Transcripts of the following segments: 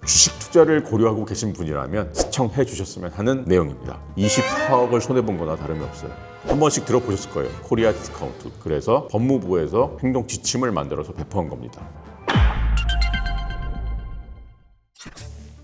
주식 투자를 고려하고 계신 분이라면 시청해 주셨으면 하는 내용입니다. 24억을 손해본 거나 다름이 없어요. 한 번씩 들어보셨을 거예요. 코리아 디스카운트. 그래서 법무부에서 행동 지침을 만들어서 배포한 겁니다.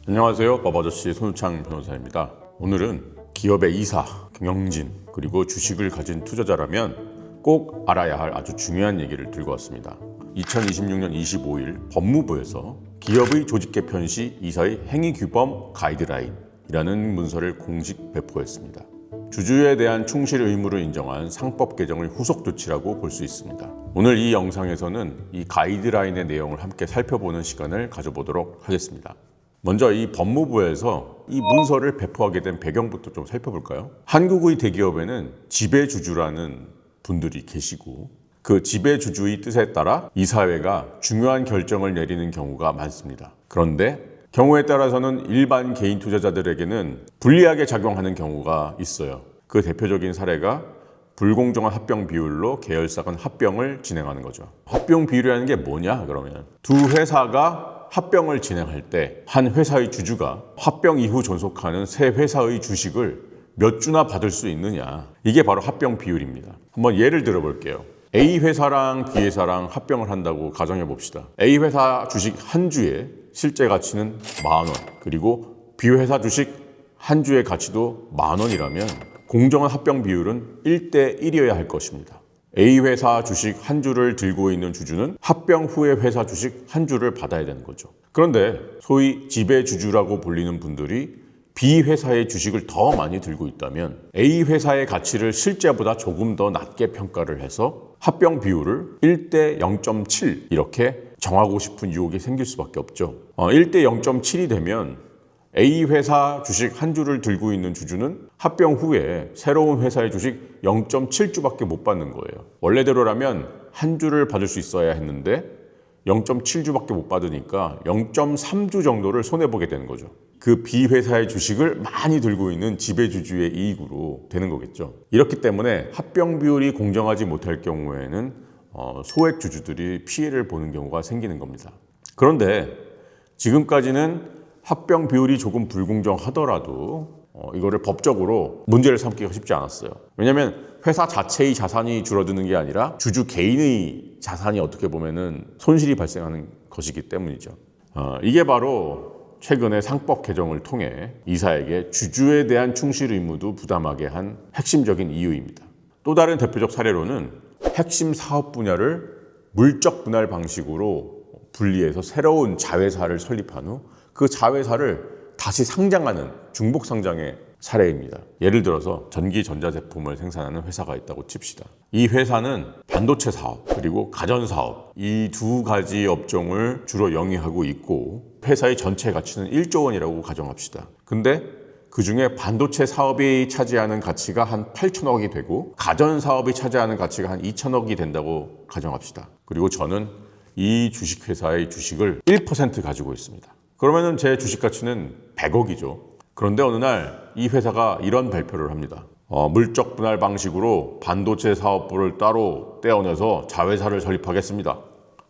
안녕하세요. 법아저씨 손우창 변호사입니다. 오늘은 기업의 이사, 경영진, 그리고 주식을 가진 투자자라면 꼭 알아야 할 아주 중요한 얘기를 들고 왔습니다. 2026년 25일 법무부에서 기업의 조직 개편 시 이사의 행위규범 가이드라인이라는 문서를 공식 배포했습니다. 주주에 대한 충실 의무를 인정한 상법 개정의 후속 조치라고 볼 수 있습니다. 오늘 이 영상에서는 이 가이드라인의 내용을 함께 살펴보는 시간을 가져보도록 하겠습니다. 먼저 이 법무부에서 이 문서를 배포하게 된 배경부터 좀 살펴볼까요? 한국의 대기업에는 지배주주라는 분들이 계시고 그 지배주주의 뜻에 따라 이사회가 중요한 결정을 내리는 경우가 많습니다. 그런데 경우에 따라서는 일반 개인 투자자들에게는 불리하게 작용하는 경우가 있어요. 그 대표적인 사례가 불공정한 합병 비율로 계열사 간 합병을 진행하는 거죠. 합병 비율이라는 게 뭐냐 그러면 두 회사가 합병을 진행할 때 한 회사의 주주가 합병 이후 존속하는 새 회사의 주식을 몇 주나 받을 수 있느냐, 이게 바로 합병 비율입니다. 한번 예를 들어 볼게요. A 회사랑 B 회사랑 합병을 한다고 가정해 봅시다. A 회사 주식 한 주의 실제 가치는 10,000원, 그리고 B 회사 주식 한 주의 가치도 10,000원이라면 공정한 합병 비율은 1대1이어야 할 것입니다. A 회사 주식 한 주를 들고 있는 주주는 합병 후에 회사 주식 한 주를 받아야 되는 거죠. 그런데 소위 지배주주라고 불리는 분들이 B 회사의 주식을 더 많이 들고 있다면 A 회사의 가치를 실제보다 조금 더 낮게 평가를 해서 합병 비율을 1대 0.7 이렇게 정하고 싶은 유혹이 생길 수밖에 없죠. 1대 0.7이 되면 A 회사 주식 한 주를 들고 있는 주주는 합병 후에 새로운 회사의 주식 0.7주밖에 못 받는 거예요. 원래대로라면 한 주를 받을 수 있어야 했는데 0.7주밖에 못 받으니까 0.3주 정도를 손해보게 되는 거죠. 그 B 회사의 주식을 많이 들고 있는 지배주주의 이익으로 되는 거겠죠. 이렇기 때문에 합병 비율이 공정하지 못할 경우에는 소액 주주들이 피해를 보는 경우가 생기는 겁니다. 그런데 지금까지는 합병 비율이 조금 불공정하더라도 이거를 법적으로 문제를 삼기가 쉽지 않았어요. 왜냐하면 회사 자체의 자산이 줄어드는 게 아니라 주주 개인의 자산이 어떻게 보면은 손실이 발생하는 것이기 때문이죠. 이게 바로 최근에 상법 개정을 통해 이사에게 주주에 대한 충실 의무도 부담하게 한 핵심적인 이유입니다. 또 다른 대표적 사례로는 핵심 사업 분야를 물적 분할 방식으로 분리해서 새로운 자회사를 설립한 후 그 자회사를 다시 상장하는 중복 상장의 사례입니다. 예를 들어서 전기 전자제품을 생산하는 회사가 있다고 칩시다. 이 회사는 반도체 사업 그리고 가전 사업 이 두 가지 업종을 주로 영위하고 있고 회사의 전체 가치는 1조 원이라고 가정합시다. 근데 그 중에 반도체 사업이 차지하는 가치가 한 8천억이 되고 가전 사업이 차지하는 가치가 한 2천억이 된다고 가정합시다. 그리고 저는 이 주식회사의 주식을 1% 가지고 있습니다. 그러면은 제 주식 가치는 100억이죠. 그런데 어느 날 이 회사가 이런 발표를 합니다. 물적 분할 방식으로 반도체 사업부를 따로 떼어내서 자회사를 설립하겠습니다.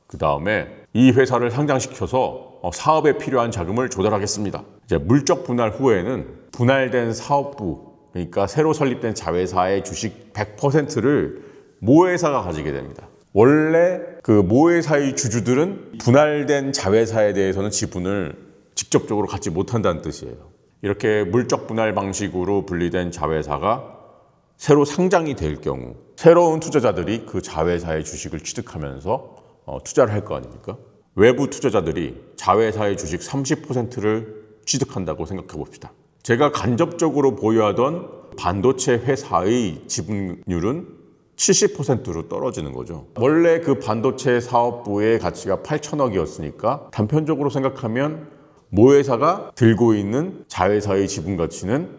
그 다음에 이 회사를 상장시켜서 사업에 필요한 자금을 조달하겠습니다. 이제 물적 분할 후에는 분할된 사업부, 그러니까 새로 설립된 자회사의 주식 100%를 모회사가 가지게 됩니다. 원래 그 모회사의 주주들은 분할된 자회사에 대해서는 지분을 직접적으로 갖지 못한다는 뜻이에요. 이렇게 물적 분할 방식으로 분리된 자회사가 새로 상장이 될 경우 새로운 투자자들이 그 자회사의 주식을 취득하면서 투자를 할 거 아닙니까? 외부 투자자들이 자회사의 주식 30%를 취득한다고 생각해 봅시다. 제가 간접적으로 보유하던 반도체 회사의 지분율은 70%로 떨어지는 거죠. 원래 그 반도체 사업부의 가치가 8천억이었으니까 단편적으로 생각하면 모회사가 들고 있는 자회사의 지분 가치는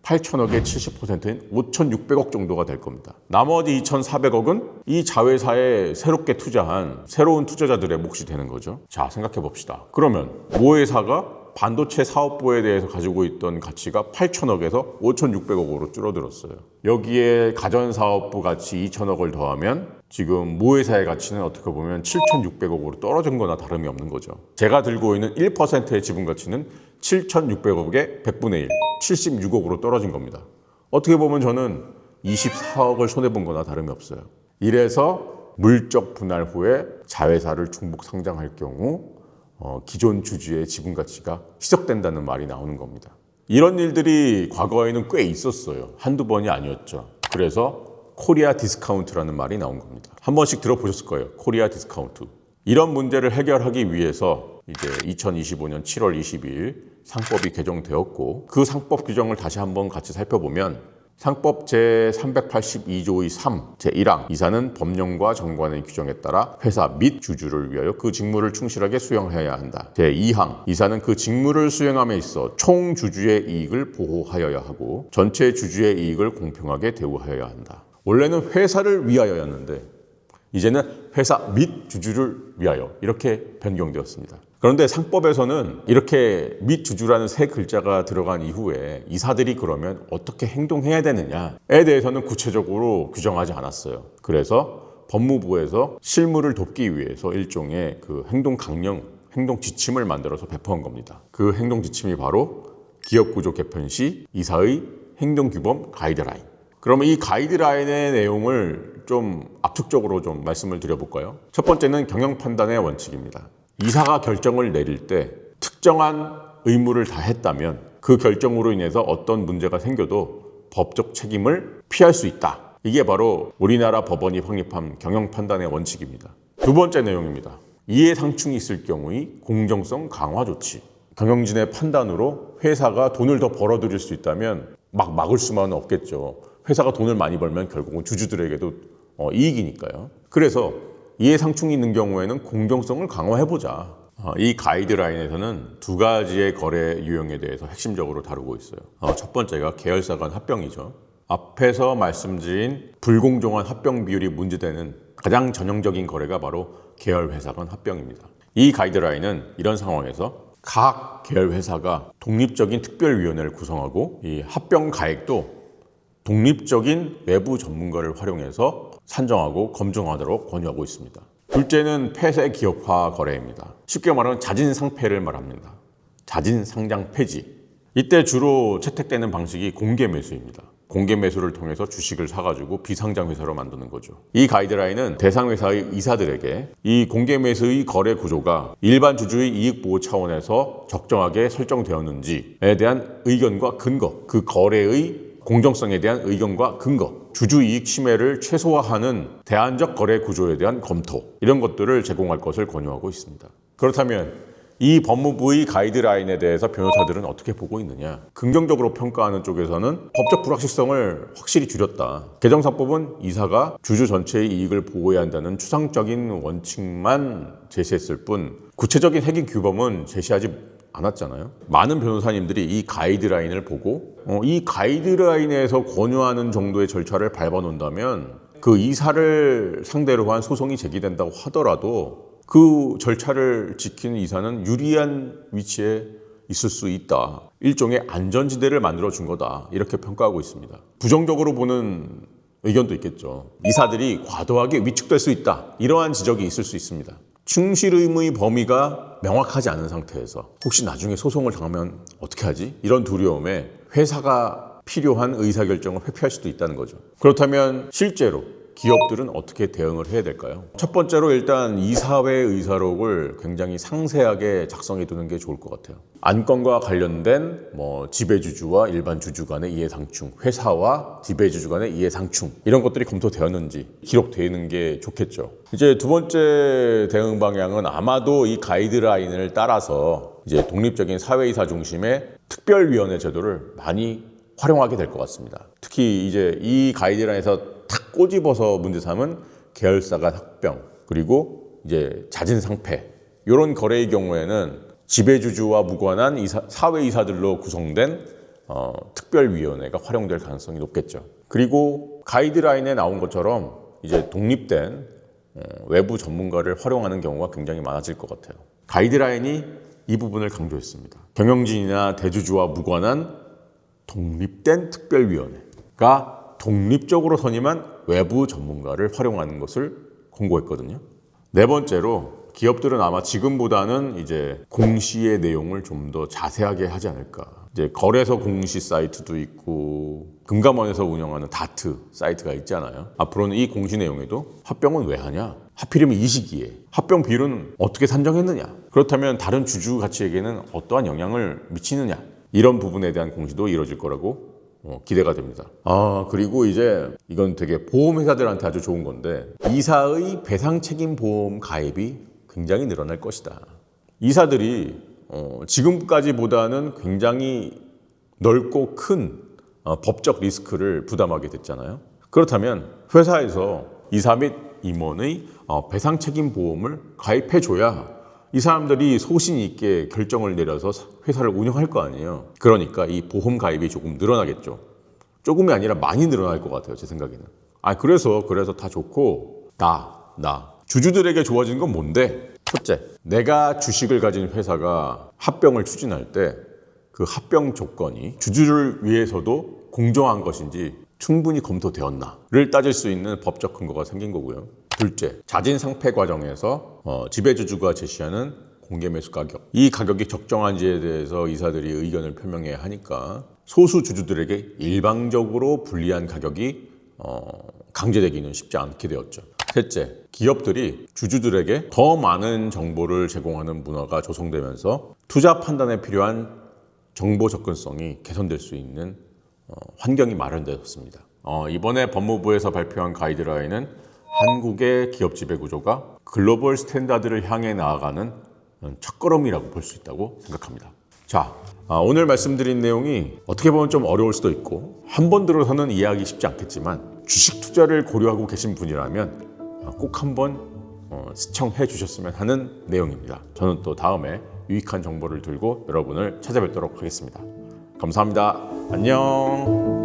8천억의 70%인 5,600억 정도가 될 겁니다. 나머지 2,400억은 이 자회사에 새롭게 투자한 새로운 투자자들의 몫이 되는 거죠. 자, 생각해 봅시다. 그러면 모회사가 반도체 사업부에 대해서 가지고 있던 가치가 8천억에서 5,600억으로 줄어들었어요. 여기에 가전사업부 가치 2천억을 더하면 지금 모회사의 가치는 어떻게 보면 7,600억으로 떨어진 거나 다름이 없는 거죠. 제가 들고 있는 1%의 지분 가치는 7,600억의 100분의 1, 76억으로 떨어진 겁니다. 어떻게 보면 저는 24억을 손해본 거나 다름이 없어요. 이래서 물적 분할 후에 자회사를 중복 상장할 경우 기존 주주의 지분 가치가 희석된다는 말이 나오는 겁니다. 이런 일들이 과거에는 꽤 있었어요. 한두 번이 아니었죠. 그래서 코리아 디스카운트라는 말이 나온 겁니다. 한 번씩 들어보셨을 거예요. 코리아 디스카운트. 이런 문제를 해결하기 위해서 이제 2025년 7월 22일 상법이 개정되었고, 그 상법 규정을 다시 한번 같이 살펴보면 상법 제382조의 3, 제1항 이사는 법령과 정관의 규정에 따라 회사 및 주주를 위하여 그 직무를 충실하게 수행해야 한다. 제2항 이사는 그 직무를 수행함에 있어 총 주주의 이익을 보호하여야 하고 전체 주주의 이익을 공평하게 대우하여야 한다. 원래는 회사를 위하여였는데 이제는 회사 및 주주를 위하여 이렇게 변경되었습니다. 그런데 상법에서는 이렇게 및 주주라는 세 글자가 들어간 이후에 이사들이 그러면 어떻게 행동해야 되느냐에 대해서는 구체적으로 규정하지 않았어요. 그래서 법무부에서 실무를 돕기 위해서 일종의 그 행동 강령, 행동 지침을 만들어서 배포한 겁니다. 그 행동 지침이 바로 기업구조 개편 시 이사의 행동규범 가이드라인. 그러면 이 가이드라인의 내용을 좀 압축적으로 좀 말씀을 드려볼까요? 첫 번째는 경영 판단의 원칙입니다. 이사가 결정을 내릴 때 특정한 의무를 다했다면 그 결정으로 인해서 어떤 문제가 생겨도 법적 책임을 피할 수 있다. 이게 바로 우리나라 법원이 확립한 경영 판단의 원칙입니다. 두 번째 내용입니다. 이해상충이 있을 경우의 공정성 강화 조치. 경영진의 판단으로 회사가 돈을 더 벌어들일 수 있다면 막을 수만은 없겠죠. 회사가 돈을 많이 벌면 결국은 주주들에게도 이익이니까요. 그래서 이해상충이 있는 경우에는 공정성을 강화해보자. 이 가이드라인에서는 두 가지의 거래 유형에 대해서 핵심적으로 다루고 있어요. 첫 번째가 계열사 간 합병이죠. 앞에서 말씀드린 불공정한 합병 비율이 문제되는 가장 전형적인 거래가 바로 계열회사 간 합병입니다. 이 가이드라인은 이런 상황에서 각 계열회사가 독립적인 특별위원회를 구성하고 이 합병 가액도 독립적인 외부 전문가를 활용해서 산정하고 검증하도록 권유하고 있습니다. 둘째는 폐쇄 기업화 거래입니다. 쉽게 말하면 자진상폐를 말합니다. 자진상장 폐지. 이때 주로 채택되는 방식이 공개 매수입니다. 공개 매수를 통해서 주식을 사가지고 비상장 회사로 만드는 거죠. 이 가이드라인은 대상 회사의 이사들에게 이 공개 매수의 거래 구조가 일반 주주의 이익 보호 차원에서 적정하게 설정되었는지에 대한 의견과 근거, 그 거래의 공정성에 대한 의견과 근거, 주주 이익 침해를 최소화하는 대안적 거래 구조에 대한 검토, 이런 것들을 제공할 것을 권유하고 있습니다. 그렇다면 이 법무부의 가이드라인에 대해서 변호사들은 어떻게 보고 있느냐? 긍정적으로 평가하는 쪽에서는 법적 불확실성을 확실히 줄였다. 개정상법은 이사가 주주 전체의 이익을 보호해야 한다는 추상적인 원칙만 제시했을 뿐 구체적인 핵심 규범은 제시하지 않았잖아요. 많은 변호사님들이 이 가이드라인을 보고 이 가이드라인에서 권유하는 정도의 절차를 밟아놓는다면 그 이사를 상대로 한 소송이 제기된다고 하더라도 그 절차를 지키는 이사는 유리한 위치에 있을 수 있다. 일종의 안전지대를 만들어준 거다. 이렇게 평가하고 있습니다. 부정적으로 보는 의견도 있겠죠. 이사들이 과도하게 위축될 수 있다. 이러한 지적이 있을 수 있습니다. 충실 의무의 범위가 명확하지 않은 상태에서 혹시 나중에 소송을 당하면 어떻게 하지? 이런 두려움에 회사가 필요한 의사결정을 회피할 수도 있다는 거죠. 그렇다면 실제로 기업들은 어떻게 대응을 해야 될까요? 첫 번째로 일단 이사회 의사록을 굉장히 상세하게 작성해 두는 게 좋을 것 같아요. 안건과 관련된 지배주주와 일반 주주 간의 이해상충, 회사와 지배주주 간의 이해상충, 이런 것들이 검토되었는지 기록되는 게 좋겠죠. 이제 두 번째 대응 방향은 아마도 이 가이드라인을 따라서 이제 독립적인 사회이사 중심의 특별위원회 제도를 많이 활용하게 될 것 같습니다. 특히 이제 이 가이드라인에서 탁 꼬집어서 문제 삼은 계열사 간 합병, 그리고 이제 자진상폐, 이런 거래의 경우에는 지배주주와 무관한 사회이사들로 구성된 특별위원회가 활용될 가능성이 높겠죠. 그리고 가이드라인에 나온 것처럼 이제 독립된 외부 전문가를 활용하는 경우가 굉장히 많아질 것 같아요. 가이드라인이 이 부분을 강조했습니다. 경영진이나 대주주와 무관한 독립된 특별위원회가 독립적으로 선임한 외부 전문가를 활용하는 것을 권고했거든요. 네 번째로 기업들은 아마 지금보다는 이제 공시의 내용을 좀 더 자세하게 하지 않을까. 이제 거래소 공시 사이트도 있고 금감원에서 운영하는 다트 사이트가 있잖아요. 앞으로는 이 공시 내용에도 합병은 왜 하냐? 하필이면 이 시기에 합병 비율은 어떻게 산정했느냐? 그렇다면 다른 주주 가치에게는 어떠한 영향을 미치느냐? 이런 부분에 대한 공시도 이루어질 거라고 기대가 됩니다. 그리고 이제 이건 되게 보험회사들한테 아주 좋은 건데 이사의 배상책임보험 가입이 굉장히 늘어날 것이다. 이사들이 지금까지보다는 굉장히 넓고 큰 법적 리스크를 부담하게 됐잖아요. 그렇다면 회사에서 이사 및 임원의 배상책임보험을 가입해줘야 이 사람들이 소신 있게 결정을 내려서 회사를 운영할 거 아니에요. 그러니까 이 보험 가입이 조금 늘어나겠죠. 조금이 아니라 많이 늘어날 것 같아요, 제 생각에는. 그래서 다 좋고 주주들에게 좋아지는 건 뭔데? 첫째, 내가 주식을 가진 회사가 합병을 추진할 때 그 합병 조건이 주주를 위해서도 공정한 것인지 충분히 검토되었나를 따질 수 있는 법적 근거가 생긴 거고요. 둘째, 자진 상패 과정에서 지배주주가 제시하는 공개 매수 가격, 이 가격이 적정한지에 대해서 이사들이 의견을 표명해야 하니까 소수 주주들에게 일방적으로 불리한 가격이 강제되기는 쉽지 않게 되었죠. 셋째, 기업들이 주주들에게 더 많은 정보를 제공하는 문화가 조성되면서 투자 판단에 필요한 정보 접근성이 개선될 수 있는 환경이 마련되었습니다. 이번에 법무부에서 발표한 가이드라인은 한국의 기업 지배 구조가 글로벌 스탠다드를 향해 나아가는 첫걸음이라고 볼 수 있다고 생각합니다. 자, 오늘 말씀드린 내용이 어떻게 보면 좀 어려울 수도 있고 한 번 들어서는 이해하기 쉽지 않겠지만 주식 투자를 고려하고 계신 분이라면 꼭 한번 시청해 주셨으면 하는 내용입니다. 저는 또 다음에 유익한 정보를 들고 여러분을 찾아뵙도록 하겠습니다. 감사합니다. 안녕.